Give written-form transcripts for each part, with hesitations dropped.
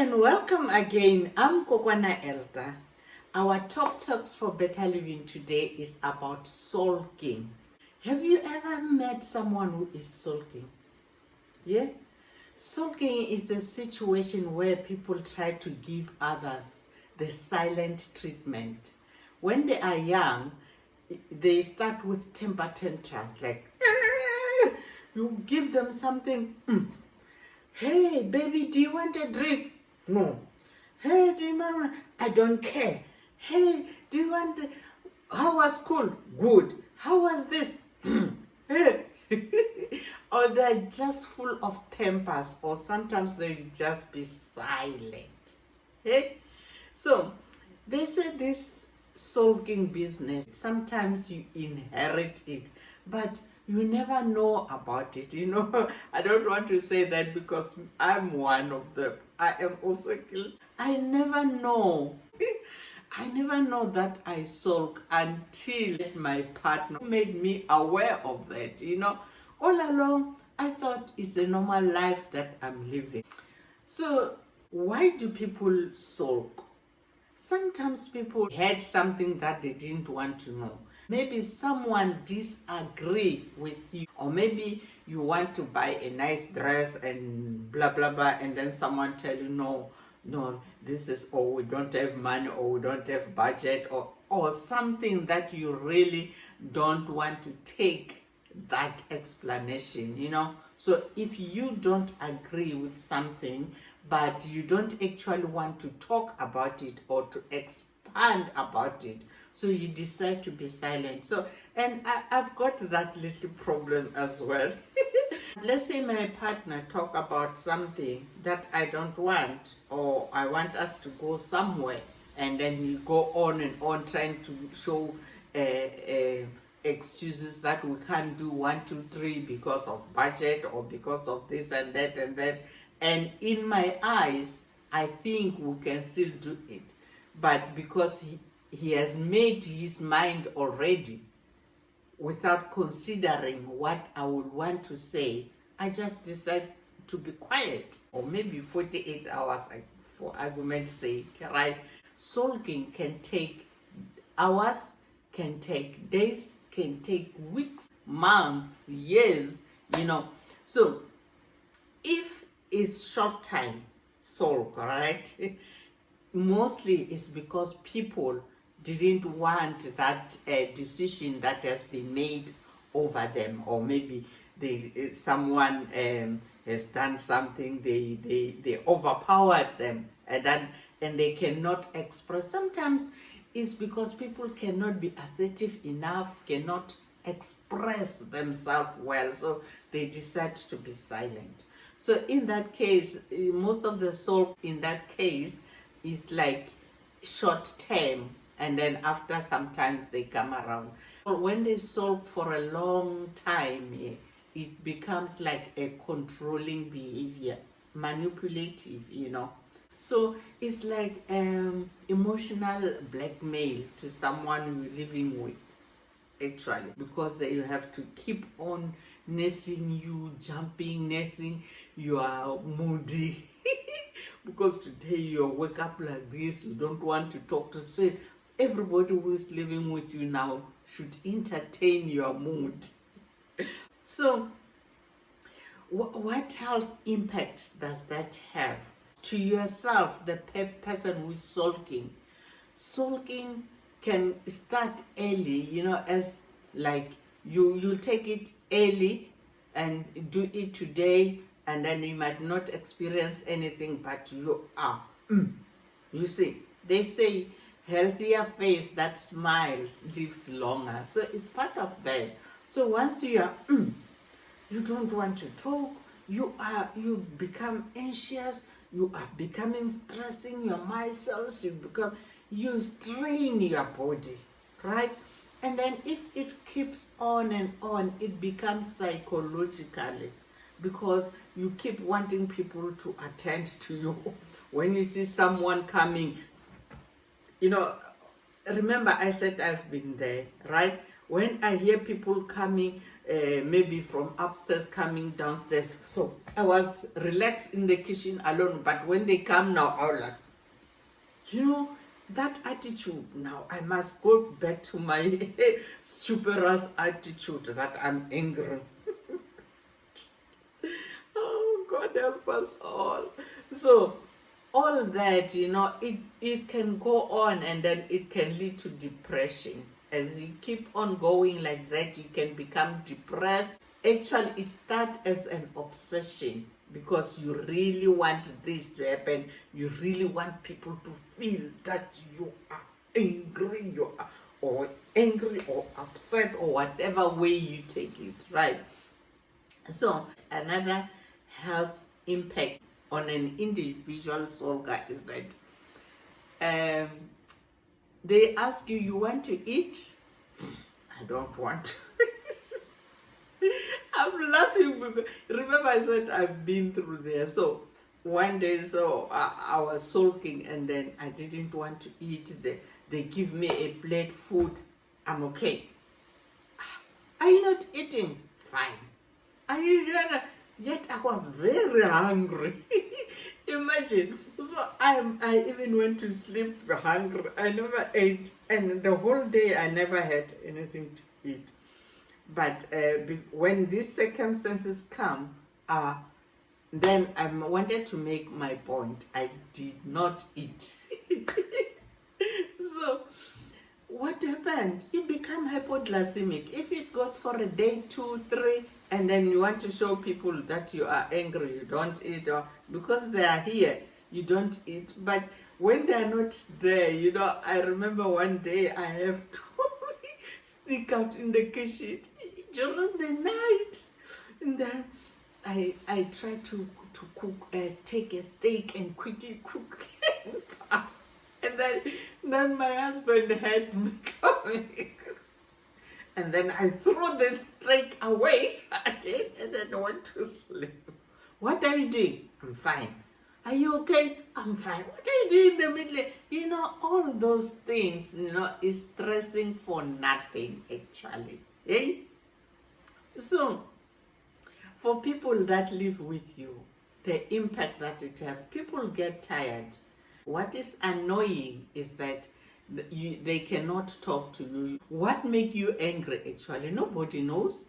and welcome again. I'm Kokwana Elta. Our Talks for Better Living today is about sulking. Have you ever met someone who is sulking? Yeah? Sulking is a situation where people try to give others the silent treatment. When they are young, they start with temper tantrums like, you give them something, hey, baby, do you want a drink? No. Hey, do you remember? I don't care. Hey, do you want how was school? Good. How was this? Hey. Or they're just full of tempers, or sometimes they just be silent. Hey? So, they say this sulking business, sometimes you inherit it, but you never know about it. I don't want to say that because I'm one of them. I am also guilty. I never know. I never know that I sulk until my partner made me aware of that. All along, I thought it's a normal life that I'm living. So, why do people sulk? Sometimes people had something that they didn't want to know. Maybe someone disagree with you, or maybe you want to buy a nice dress and blah blah blah, and then someone tell you no, this is, or we don't have money, or we don't have budget, or something that you really don't want to take that explanation. So if you don't agree with something, but you don't actually want to talk about it or to expand about it, so you decide to be silent. So, and I've got that little problem as well. Let's say my partner talk about something that I don't want, or I want us to go somewhere, and then we go on and on trying to show excuses that we can't do 1, 2, 3 because of budget, or because of this and that and that. And in my eyes, I think we can still do it. But because he has made his mind already, without considering what I would want to say, I just decide to be quiet. Or maybe 48 hours, for argument's sake, right? Sulking can take hours, can take days, can take weeks, months, years, So, if it's short time sulk, right? Mostly it's because people didn't want that decision that has been made over them, or maybe someone has done something, they overpowered them, and they cannot express. Sometimes it's because people cannot be assertive enough, cannot express themselves well, so they decide to be silent. So in that case, most of the sulk in that case is like short term, and then after sometimes they come around. When they sulk for a long time, it becomes like a controlling behavior, manipulative, So it's like emotional blackmail to someone you're living with, actually, because they have to keep on nursing you, nursing, you are moody. Because today you wake up like this, you don't want to talk to say. Everybody who is living with you now should entertain your mood. So, what health impact does that have? To yourself, the person who is sulking. Sulking can start early, as like you'll take it early and do it today, and then you might not experience anything, but you are. You see, they say healthier face that smiles lives longer. So it's part of that. So once you are, you don't want to talk, you become anxious, you are becoming stressing your muscles, you strain your body, right? And then if it keeps on and on, it becomes psychologically, because you keep wanting people to attend to you. When you see someone coming, remember I said I've been there, right? when I hear people coming, maybe from upstairs coming downstairs, so I was relaxed in the kitchen alone. But when they come now, I was like, you know, that attitude now, I must go back to my stupid attitude that I'm angry. Oh, God help us all. So, all that, it can go on, and then it can lead to depression. As you keep on going like that, you can become depressed. Actually, it starts as an obsession because you really want this to happen. You really want people to feel that you are angry, or angry or upset, or whatever way you take it, right? So another health impact on an individual sulker is that they ask you, you want to eat? I don't want to. I'm laughing because remember I said I've been through there. So one day, I was sulking, and then I didn't want to eat. They give me a plate food. I'm okay. Are you not eating? Fine. Are you not? Yet I was very hungry. Imagine. So I even went to sleep hungry. I never ate, and the whole day I never had anything to eat. But when these circumstances come, then I wanted to make my point. I did not eat. So what happened? You become hypoglycemic. If it goes for a day, 2, 3, and then you want to show people that you are angry, you don't eat, or because they are here, you don't eat. But when they are not there, I remember one day I have to sneak out in the kitchen during the night, and then I try to cook, take a steak and quickly cook. And then my husband had me coming. And then I threw the steak away again, and then went to sleep. What are you doing? I'm fine. Are you okay? I'm fine. What are you doing in the middle? All those things, is stressing for nothing, actually. Eh? So, for people that live with you, the impact that it has, people get tired. What is annoying is that they cannot talk to you. What makes you angry, actually? Nobody knows.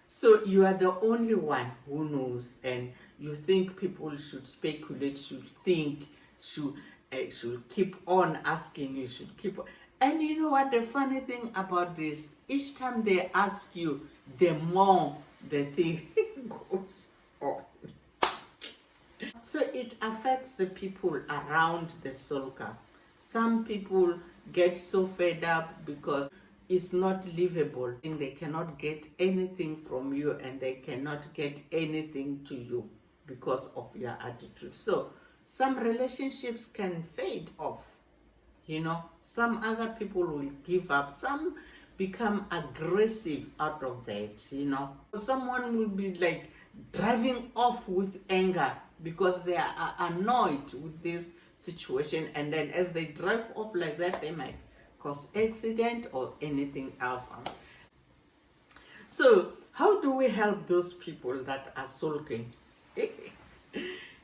So you are the only one who knows, and you think people should speculate, should think, should keep on asking you, should keep on. And you know what the funny thing about this? Each time they ask you, the more the thing goes on. So it affects the people around the sulker. Some people get so fed up because it's not livable. They cannot get anything from you, and they cannot get anything to you because of your attitude. So some relationships can fade off. Some other people will give up. Some become aggressive out of that. Someone will be like driving off with anger because they are annoyed with this situation, and then as they drive off like that, they might cause accident or anything else. So how do we help those people that are sulking?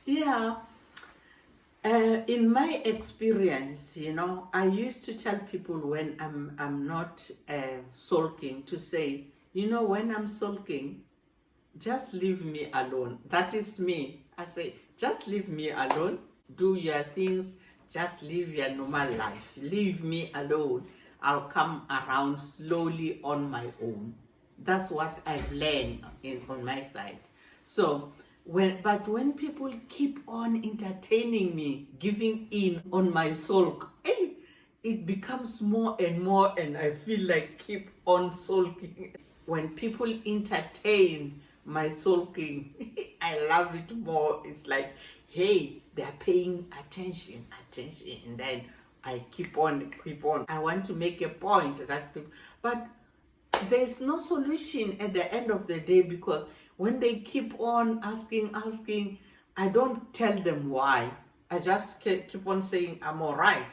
Yeah. In my experience, I used to tell people when I'm not sulking to say, when I'm sulking, just leave me alone. That is me. I say, just leave me alone. Do your things. Just live your normal life. Leave me alone. I'll come around slowly on my own. That's what I've learned on my side. So, when people keep on entertaining me, giving in on my sulk, it becomes more and more, and I feel like keep on sulking. When people entertain my sulking, I love it more. It's like, hey, they're paying attention, and then I keep on. I want to make a point that people, but there's no solution at the end of the day, because when they keep on asking, I don't tell them why. I just keep on saying I'm all right.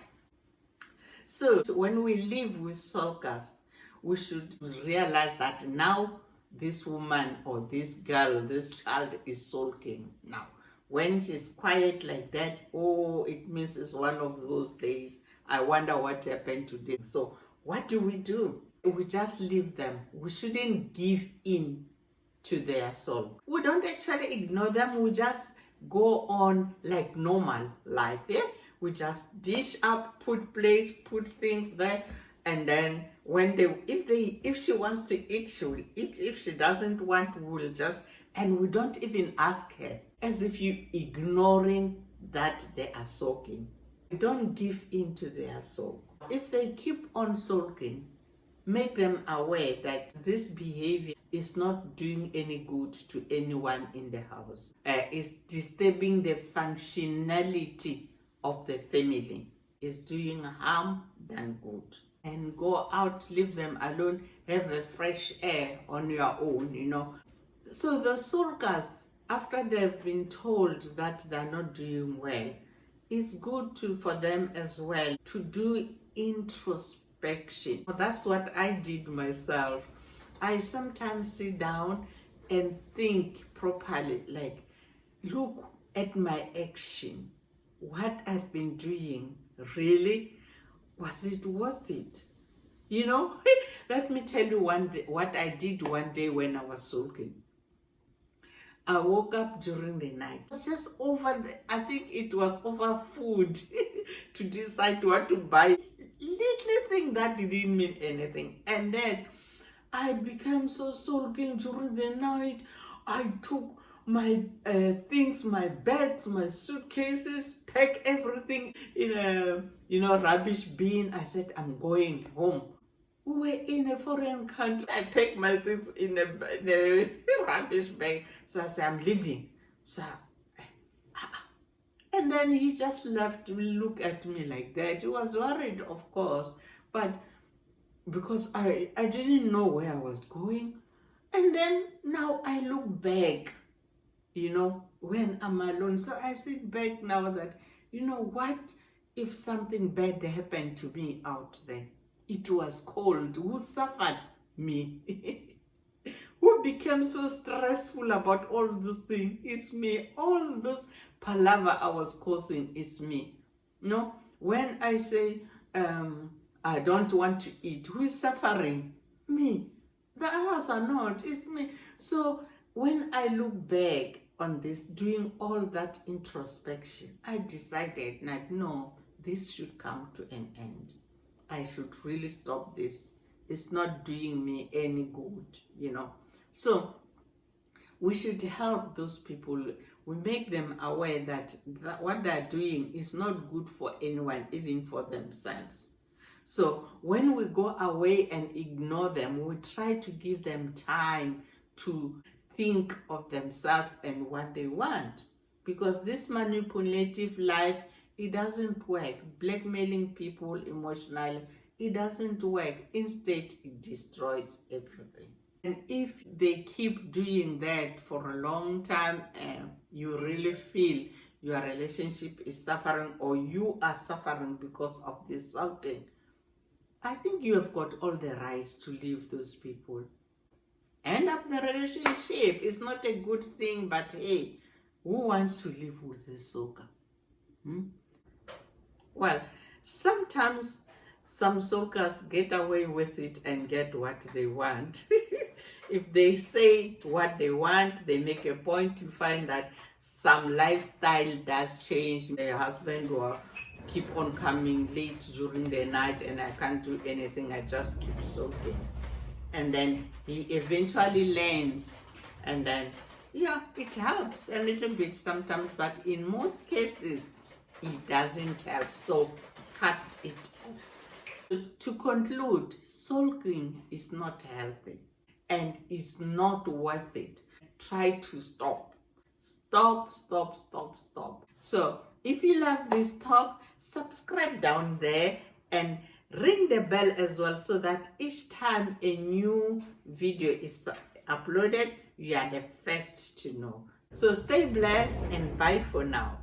So when we live with sulkers, we should realize that now this woman or this girl, this child is sulking now. When she's quiet like that, oh, it means it's one of those days. I wonder what happened today. So what do? We just leave them. We shouldn't give in to their soul. We don't actually ignore them. We just go on like normal life. Yeah, we just dish up, put plates, put things there, and then when if she wants to eat, she will eat. If she doesn't want, we will just, and we don't even ask her, as if you ignoring that they are sulking. We don't give in to their soul. If they keep on sulking, make them aware that this behavior is not doing any good to anyone in the house. It's disturbing the functionality of the family. It's doing harm than good. And go out, leave them alone, have a fresh air on your own, you know. So the sulkers, after they've been told that they're not doing well, it's good for them as well to do introspection. That's what I did myself. I sometimes sit down and think properly, like, look at my action, what I've been doing. Really, was it worth it? You know, let me tell you one day, what I did one day when I was sulking. I woke up during the night. It was just I think it was over food to decide what to buy. Little thing that didn't mean anything. And then I became so sulking during the night. I took my things, my bags, my suitcases, pack everything in a rubbish bin. I said, I'm going home. We were in a foreign country. I packed my things in a rubbish bag. So I said, I'm leaving. So, and then he just left to look at me like that. He was worried, of course, but because I didn't know where I was going. And then now I look back, you know, when I'm alone. So I sit back now that, you know, what if something bad happened to me out there? It was cold. Who suffered? Me. Who became so stressful about all this thing? It's me. All this palaver I was causing, it's me. No, when I say I don't want to eat, who is suffering? Me. The others are not. It's me. So when I look back on this, doing all that introspection, I decided that no, this should come to an end. I should really stop this. It's not doing me any good, you know. So we should help those people. We make them aware that what they're doing is not good for anyone, even for themselves. So when we go away and ignore them, we try to give them time to think of themselves and what they want. Because this manipulative life, it doesn't work. Blackmailing people emotionally, it doesn't work. Instead, it destroys everything. And if they keep doing that for a long time and you really feel your relationship is suffering or you are suffering because of this something, I think you have got all the rights to leave those people. End up the relationship. It's not a good thing, but hey, who wants to live with a sulker? Well, sometimes some sulkers get away with it and get what they want. If they say what they want, they make a point. You find that some lifestyle does change. The husband will keep on coming late during the night and I can't do anything. I just keep sulking. And then he eventually learns. And then, yeah, it helps a little bit sometimes, but in most cases, it doesn't help. So cut it off. To conclude, sulking is not healthy and it's not worth it. Try to stop. Stop. So if you love this talk, subscribe down there and ring the bell as well so that each time a new video is uploaded, you are the first to know. So stay blessed and bye for now.